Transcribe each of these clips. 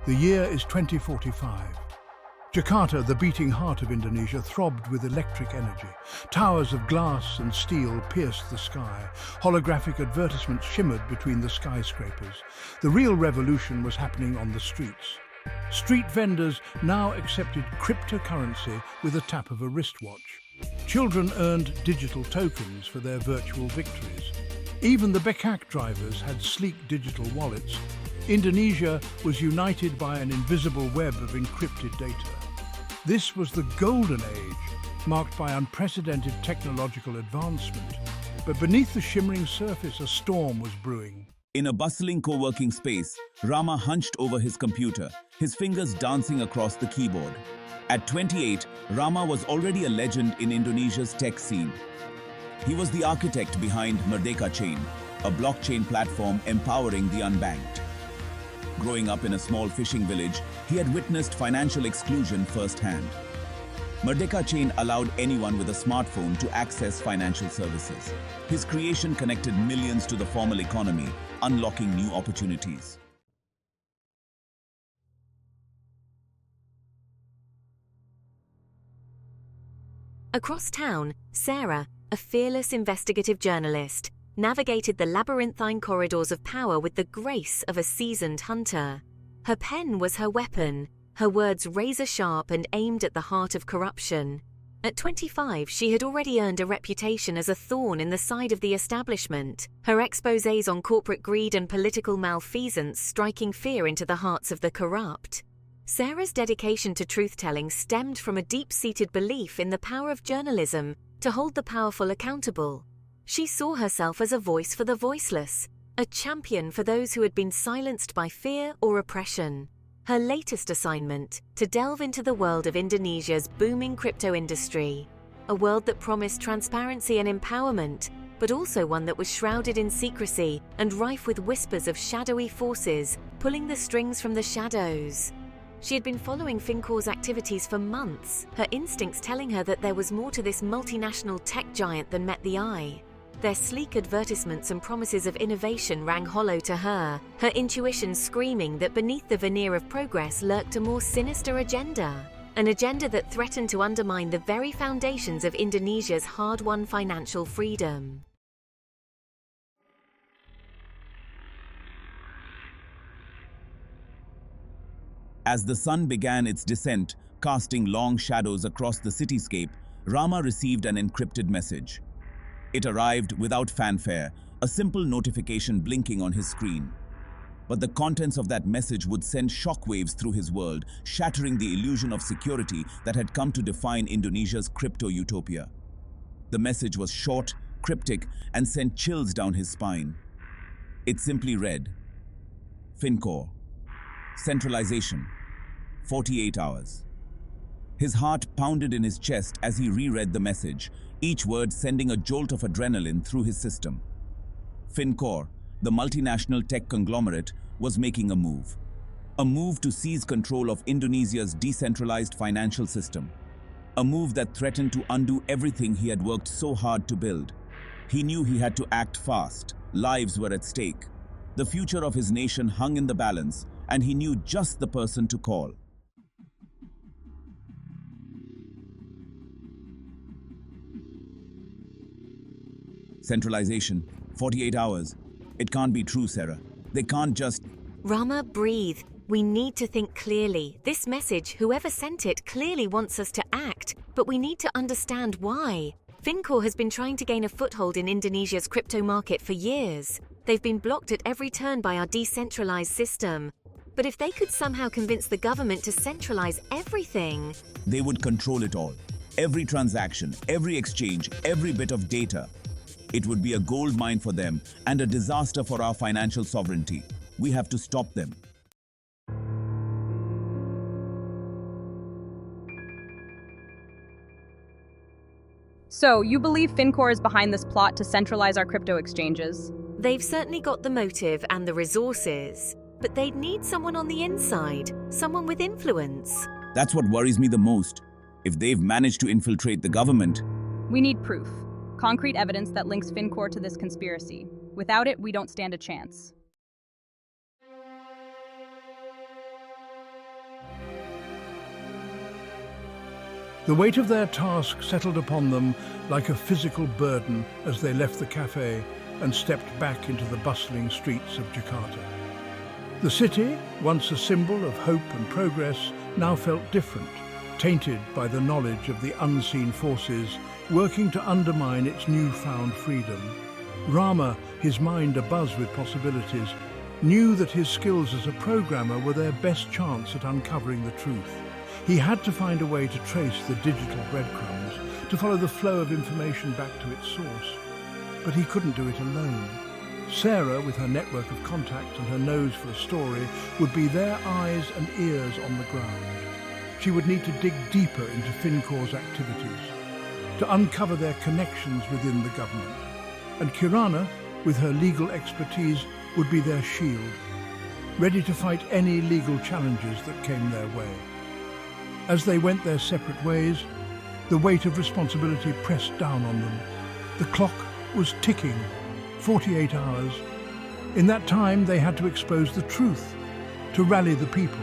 The year is 2045. Jakarta, the beating heart of Indonesia, throbbed with electric energy. Towers of glass and steel pierced the sky. Holographic advertisements shimmered between the skyscrapers. The real revolution was happening on the streets. Street vendors now accepted cryptocurrency with a tap of a wristwatch. Children earned digital tokens for their virtual victories. Even the becak drivers had sleek digital wallets. Indonesia was united by an invisible web of encrypted data. This was the golden age, marked by unprecedented technological advancement. But beneath the shimmering surface, a storm was brewing. In a bustling co-working space, Rama hunched over his computer, his fingers dancing across the keyboard. At 28, Rama was already a legend in Indonesia's tech scene. He was the architect behind Merdeka Chain, a blockchain platform empowering the unbanked. Growing up in a small fishing village, he had witnessed financial exclusion firsthand. Merdeka Chain allowed anyone with a smartphone to access financial services. His creation connected millions to the formal economy, unlocking new opportunities. Across town, Sarah, a fearless investigative journalist, navigated the labyrinthine corridors of power with the grace of a seasoned hunter. Her pen was her weapon, her words razor-sharp and aimed at the heart of corruption. At 25, she had already earned a reputation as a thorn in the side of the establishment, her exposés on corporate greed and political malfeasance striking fear into the hearts of the corrupt. Sarah's dedication to truth-telling stemmed from a deep-seated belief in the power of journalism to hold the powerful accountable. She saw herself as a voice for the voiceless, a champion for those who had been silenced by fear or oppression. Her latest assignment, to delve into the world of Indonesia's booming crypto industry, a world that promised transparency and empowerment, but also one that was shrouded in secrecy and rife with whispers of shadowy forces pulling the strings from the shadows. She had been following Fincor's activities for months, her instincts telling her that there was more to this multinational tech giant than met the eye. Their sleek advertisements and promises of innovation rang hollow to her, her intuition screaming that beneath the veneer of progress lurked a more sinister agenda, an agenda that threatened to undermine the very foundations of Indonesia's hard-won financial freedom. As the sun began its descent, casting long shadows across the cityscape, Rama received an encrypted message. It arrived without fanfare, a simple notification blinking on his screen. But the contents of that message would send shockwaves through his world, shattering the illusion of security that had come to define Indonesia's crypto utopia. The message was short, cryptic, and sent chills down his spine. It simply read, Fincor. Centralization. 48 hours. His heart pounded in his chest as he reread the message, each word sending a jolt of adrenaline through his system. Fincor, the multinational tech conglomerate, was making a move. A move to seize control of Indonesia's decentralized financial system. A move that threatened to undo everything he had worked so hard to build. He knew he had to act fast. Lives were at stake. The future of his nation hung in the balance, and he knew just the person to call. Centralization. 48 hours. It can't be true, Sarah. They can't just... Rama, breathe. We need to think clearly. This message, whoever sent it, clearly wants us to act, but we need to understand why. Fincor has been trying to gain a foothold in Indonesia's crypto market for years. They've been blocked at every turn by our decentralized system. But if they could somehow convince the government to centralize everything... They would control it all. Every transaction, every exchange, every bit of data. It would be a gold mine for them and a disaster for our financial sovereignty. We have to stop them. So, you believe Fincor is behind this plot to centralize our crypto exchanges? They've certainly got the motive and the resources, but they'd need someone on the inside, someone with influence. That's what worries me the most. If they've managed to infiltrate the government... We need proof. Concrete evidence that links Fincor to this conspiracy. Without it, we don't stand a chance. The weight of their task settled upon them like a physical burden as they left the cafe and stepped back into the bustling streets of Jakarta. The city, once a symbol of hope and progress, now felt different, tainted by the knowledge of the unseen forces working to undermine its newfound freedom. Rama, his mind abuzz with possibilities, knew that his skills as a programmer were their best chance at uncovering the truth. He had to find a way to trace the digital breadcrumbs, to follow the flow of information back to its source. But he couldn't do it alone. Sarah, with her network of contacts and her nose for a story, would be their eyes and ears on the ground. She would need to dig deeper into Fincor's activities, to uncover their connections within the government. And Kirana, with her legal expertise, would be their shield, ready to fight any legal challenges that came their way. As they went their separate ways, the weight of responsibility pressed down on them. The clock was ticking, 48 hours. In that time, they had to expose the truth, to rally the people,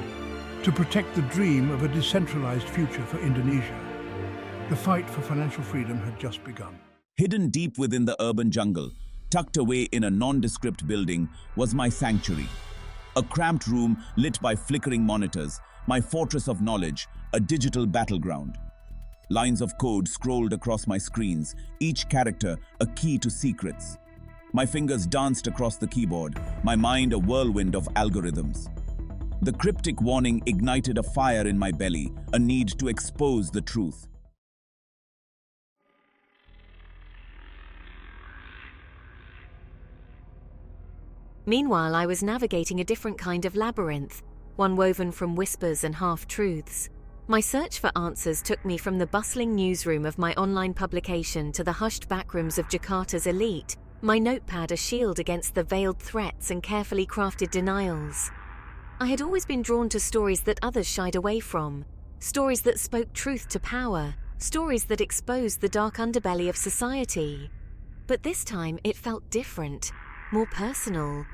to protect the dream of a decentralized future for Indonesia. The fight for financial freedom had just begun. Hidden deep within the urban jungle, tucked away in a nondescript building, was my sanctuary. A cramped room lit by flickering monitors, my fortress of knowledge, a digital battleground. Lines of code scrolled across my screens, each character a key to secrets. My fingers danced across the keyboard, my mind a whirlwind of algorithms. The cryptic warning ignited a fire in my belly, a need to expose the truth. Meanwhile, I was navigating a different kind of labyrinth, one woven from whispers and half-truths. My search for answers took me from the bustling newsroom of my online publication to the hushed backrooms of Jakarta's elite, my notepad a shield against the veiled threats and carefully crafted denials. I had always been drawn to stories that others shied away from, stories that spoke truth to power, stories that exposed the dark underbelly of society. But this time it felt different, more personal.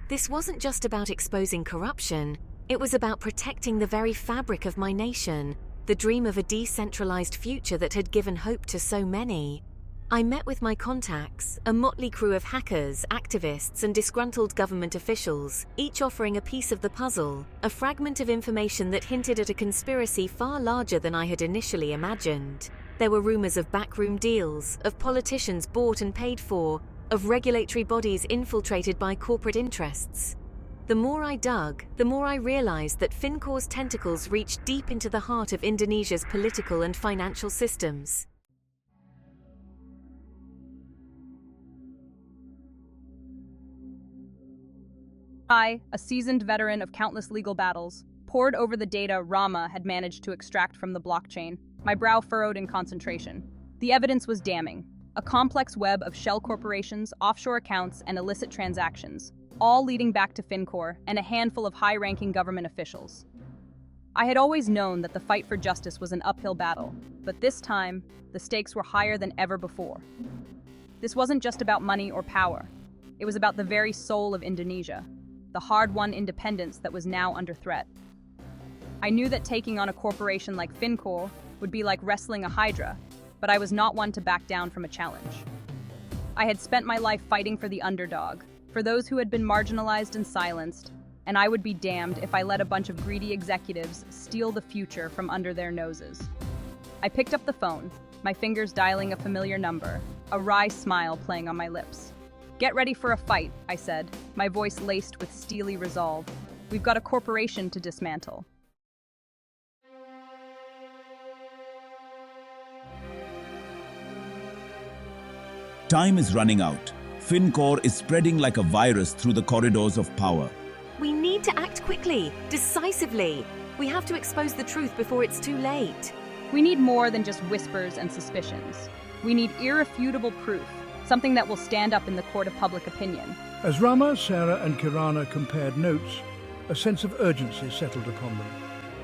This wasn't just about exposing corruption, it was about protecting the very fabric of my nation, the dream of a decentralized future that had given hope to so many. I met with my contacts, a motley crew of hackers, activists, and disgruntled government officials, each offering a piece of the puzzle, a fragment of information that hinted at a conspiracy far larger than I had initially imagined. There were rumors of backroom deals, of politicians bought and paid for, of regulatory bodies infiltrated by corporate interests. The more I dug, the more I realized that Fincor's tentacles reached deep into the heart of Indonesia's political and financial systems. I, a seasoned veteran of countless legal battles, pored over the data Rama had managed to extract from the blockchain, my brow furrowed in concentration. The evidence was damning. A complex web of shell corporations, offshore accounts, and illicit transactions, all leading back to Fincor and a handful of high-ranking government officials. I had always known that the fight for justice was an uphill battle, but this time, the stakes were higher than ever before. This wasn't just about money or power. It was about the very soul of Indonesia, the hard-won independence that was now under threat. I knew that taking on a corporation like Fincor would be like wrestling a hydra, but I was not one to back down from a challenge. I had spent my life fighting for the underdog, for those who had been marginalized and silenced, and I would be damned if I let a bunch of greedy executives steal the future from under their noses. I picked up the phone, my fingers dialing a familiar number, a wry smile playing on my lips. "Get ready for a fight," I said, my voice laced with steely resolve. "We've got a corporation to dismantle." Time is running out. Fincor is spreading like a virus through the corridors of power. We need to act quickly, decisively. We have to expose the truth before it's too late. We need more than just whispers and suspicions. We need irrefutable proof, something that will stand up in the court of public opinion. As Rama, Sarah, and Kirana compared notes, a sense of urgency settled upon them.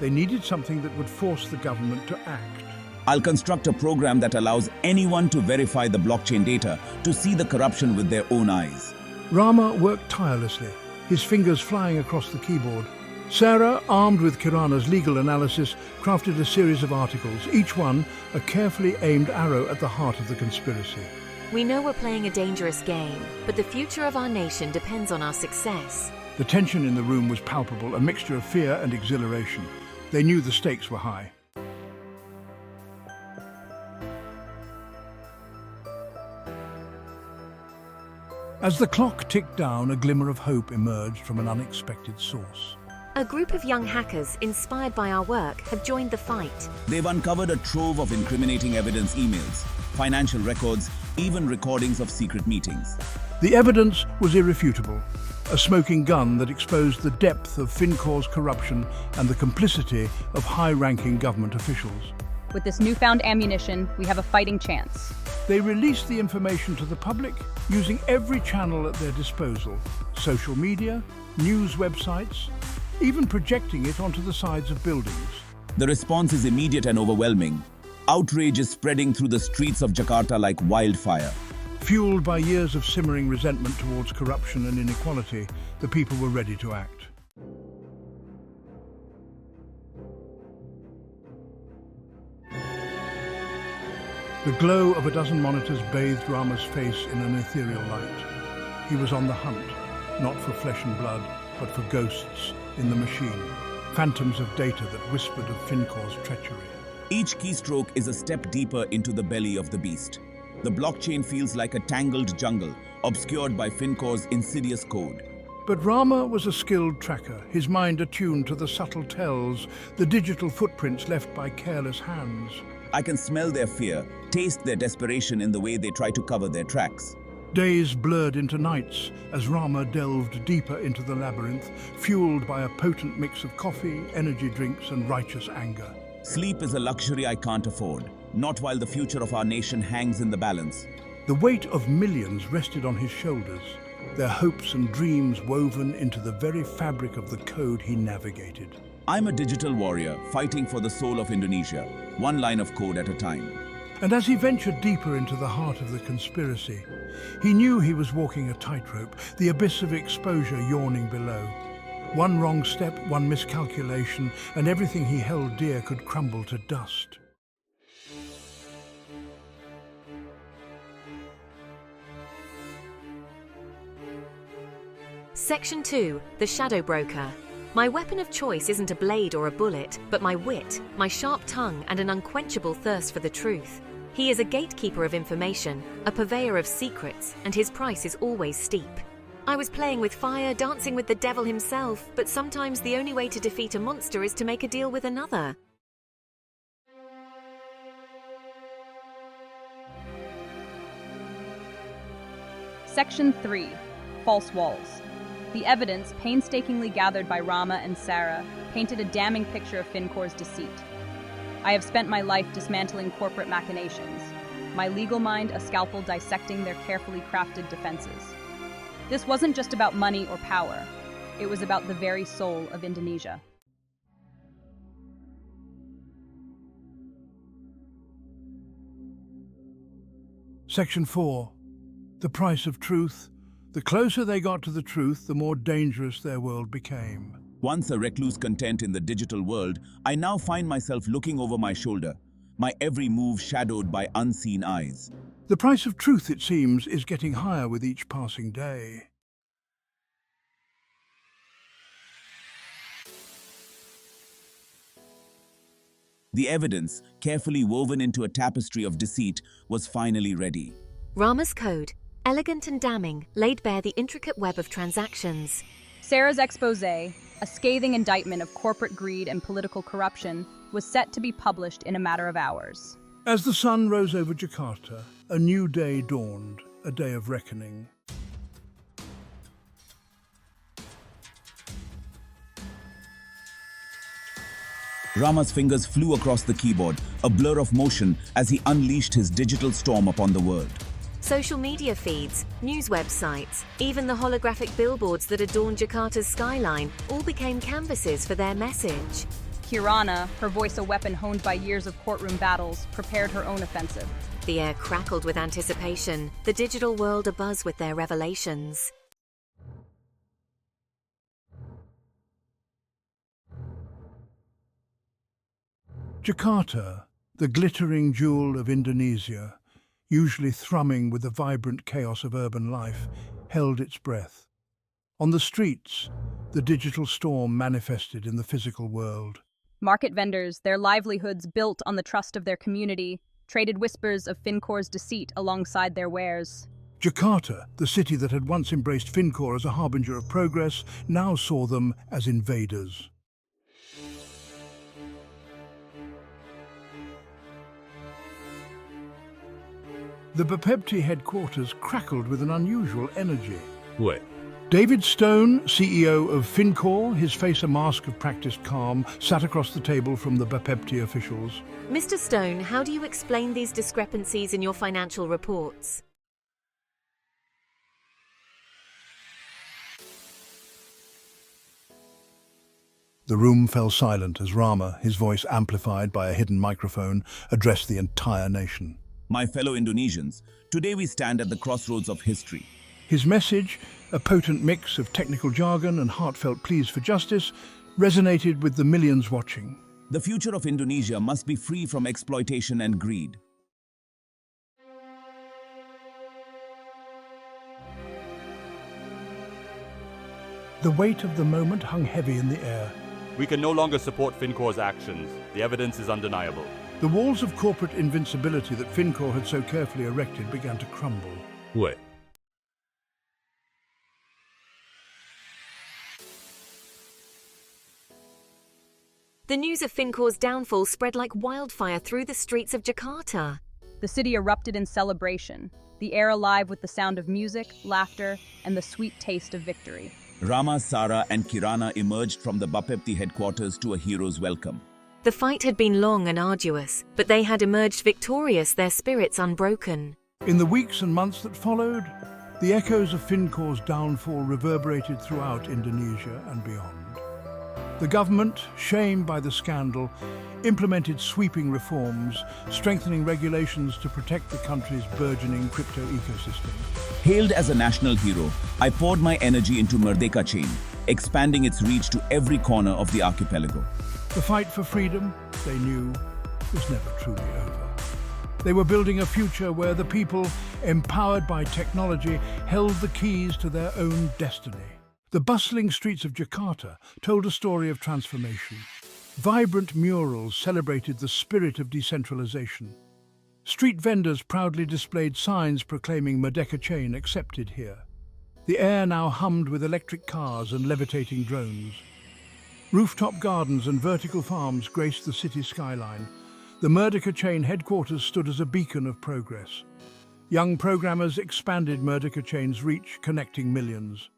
They needed something that would force the government to act. I'll construct a program that allows anyone to verify the blockchain data, to see the corruption with their own eyes. Rama worked tirelessly, his fingers flying across the keyboard. Sarah, armed with Kirana's legal analysis, crafted a series of articles, each one a carefully aimed arrow at the heart of the conspiracy. We know we're playing a dangerous game, but the future of our nation depends on our success. The tension in the room was palpable, a mixture of fear and exhilaration. They knew the stakes were high. As the clock ticked down, a glimmer of hope emerged from an unexpected source. A group of young hackers, inspired by our work, have joined the fight. They've uncovered a trove of incriminating evidence, emails, financial records, even recordings of secret meetings. The evidence was irrefutable, a smoking gun that exposed the depth of Fincor's corruption and the complicity of high-ranking government officials. With this newfound ammunition, we have a fighting chance. They released the information to the public using every channel at their disposal: social media, news websites, even projecting it onto the sides of buildings. The response is immediate and overwhelming. Outrage is spreading through the streets of Jakarta like wildfire. Fueled by years of simmering resentment towards corruption and inequality, the people were ready to act. The glow of a dozen monitors bathed Rama's face in an ethereal light. He was on the hunt, not for flesh and blood, but for ghosts in the machine, phantoms of data that whispered of Fincor's treachery. Each keystroke is a step deeper into the belly of the beast. The blockchain feels like a tangled jungle, obscured by Fincor's insidious code. But Rama was a skilled tracker, his mind attuned to the subtle tells, the digital footprints left by careless hands. I can smell their fear, taste their desperation in the way they try to cover their tracks. Days blurred into nights as Rama delved deeper into the labyrinth, fueled by a potent mix of coffee, energy drinks, and righteous anger. Sleep is a luxury I can't afford, not while the future of our nation hangs in the balance. The weight of millions rested on his shoulders, their hopes and dreams woven into the very fabric of the code he navigated. I'm a digital warrior fighting for the soul of Indonesia, one line of code at a time. And as he ventured deeper into the heart of the conspiracy, he knew he was walking a tightrope, the abyss of exposure yawning below. One wrong step, one miscalculation, and everything he held dear could crumble to dust. Section 2, the Shadow Broker. My weapon of choice isn't a blade or a bullet, but my wit, my sharp tongue, and an unquenchable thirst for the truth. He is a gatekeeper of information, a purveyor of secrets, and his price is always steep. I was playing with fire, dancing with the devil himself, but sometimes the only way to defeat a monster is to make a deal with another. Section 3, False Walls. The evidence, painstakingly gathered by Rama and Sarah, painted a damning picture of Fincor's deceit. I have spent my life dismantling corporate machinations, my legal mind a scalpel dissecting their carefully crafted defenses. This wasn't just about money or power. It was about the very soul of Indonesia. Section 4. The price of truth. The closer they got to the truth, the more dangerous their world became. Once a recluse content in the digital world, I now find myself looking over my shoulder, my every move shadowed by unseen eyes. The price of truth, it seems, is getting higher with each passing day. The evidence, carefully woven into a tapestry of deceit, was finally ready. Rama's code, elegant and damning, laid bare the intricate web of transactions. Sarah's expose, a scathing indictment of corporate greed and political corruption, was set to be published in a matter of hours. As the sun rose over Jakarta, a new day dawned, a day of reckoning. Rama's fingers flew across the keyboard, a blur of motion as he unleashed his digital storm upon the world. Social media feeds, news websites, even the holographic billboards that adorn Jakarta's skyline all became canvases for their message. Kirana, her voice a weapon honed by years of courtroom battles, prepared her own offensive. The air crackled with anticipation, the digital world abuzz with their revelations. Jakarta, the glittering jewel of Indonesia, usually thrumming with the vibrant chaos of urban life, held its breath. On the streets, the digital storm manifested in the physical world. Market vendors, their livelihoods built on the trust of their community, traded whispers of Fincor's deceit alongside their wares. Jakarta, the city that had once embraced Fincor as a harbinger of progress, now saw them as invaders. The Bapepti headquarters crackled with an unusual energy. Wait. David Stone, CEO of Fincor, his face a mask of practiced calm, sat across the table from the Bapepti officials. Mr. Stone, how do you explain these discrepancies in your financial reports? The room fell silent as Rama, his voice amplified by a hidden microphone, addressed the entire nation. My fellow Indonesians, today we stand at the crossroads of history. His message, a potent mix of technical jargon and heartfelt pleas for justice, resonated with the millions watching. The future of Indonesia must be free from exploitation and greed. The weight of the moment hung heavy in the air. We can no longer support Fincor's actions. The evidence is undeniable. The walls of corporate invincibility that Fincor had so carefully erected began to crumble. Wait. The news of Fincor's downfall spread like wildfire through the streets of Jakarta. The city erupted in celebration, the air alive with the sound of music, laughter, and the sweet taste of victory. Rama, Sarah and Kirana emerged from the Bapepti headquarters to a hero's welcome. The fight had been long and arduous, but they had emerged victorious, their spirits unbroken. In the weeks and months that followed, the echoes of Fincor's downfall reverberated throughout Indonesia and beyond. The government, shamed by the scandal, implemented sweeping reforms, strengthening regulations to protect the country's burgeoning crypto ecosystem. Hailed as a national hero, I poured my energy into Merdeka chain, expanding its reach to every corner of the archipelago. The fight for freedom, they knew, was never truly over. They were building a future where the people, empowered by technology, held the keys to their own destiny. The bustling streets of Jakarta told a story of transformation. Vibrant murals celebrated the spirit of decentralization. Street vendors proudly displayed signs proclaiming Merdeka chain accepted here. The air now hummed with electric cars and levitating drones. Rooftop gardens and vertical farms graced the city skyline. The Merdeka chain headquarters stood as a beacon of progress. Young programmers expanded Merdeka chain's reach, connecting millions.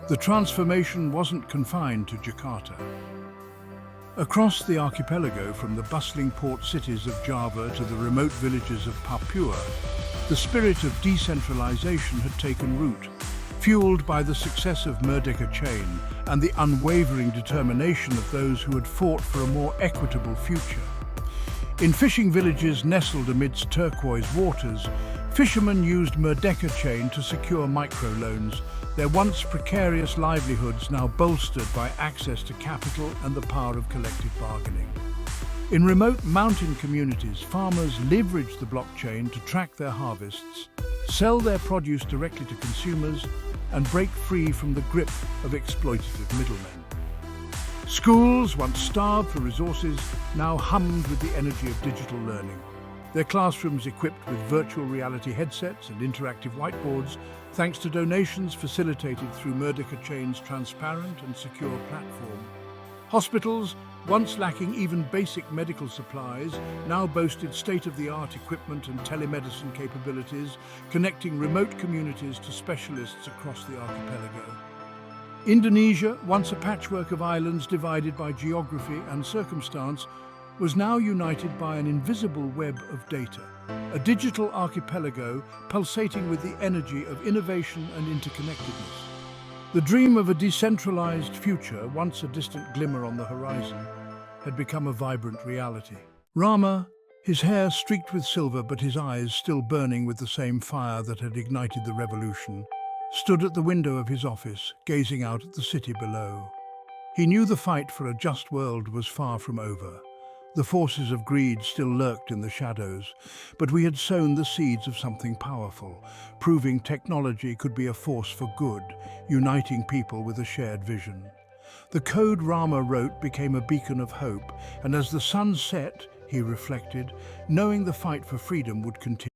The transformation wasn't confined to Jakarta. Across the archipelago, from the bustling port cities of Java to the remote villages of Papua, the spirit of decentralization had taken root, fueled by the success of Merdeka chain and the unwavering determination of those who had fought for a more equitable future. In fishing villages nestled amidst turquoise waters, fishermen used Merdeka chain to secure microloans, their once precarious livelihoods now bolstered by access to capital and the power of collective bargaining. In remote mountain communities, farmers leveraged the blockchain to track their harvests, sell their produce directly to consumers, and break free from the grip of exploitative middlemen. Schools, once starved for resources, now hummed with the energy of digital learning. Their classrooms equipped with virtual reality headsets and interactive whiteboards, thanks to donations facilitated through Merdeka chain's transparent and secure platform. Hospitals, once lacking even basic medical supplies, now boasted state-of-the-art equipment and telemedicine capabilities, connecting remote communities to specialists across the archipelago. Indonesia, once a patchwork of islands divided by geography and circumstance, was now united by an invisible web of data, a digital archipelago pulsating with the energy of innovation and interconnectedness. The dream of a decentralized future, once a distant glimmer on the horizon, had become a vibrant reality. Rama, his hair streaked with silver but his eyes still burning with the same fire that had ignited the revolution, stood at the window of his office, gazing out at the city below. He knew the fight for a just world was far from over. The forces of greed still lurked in the shadows, but we had sown the seeds of something powerful, proving technology could be a force for good, uniting people with a shared vision. The code Rama wrote became a beacon of hope, and as the sun set, he reflected, knowing the fight for freedom would continue.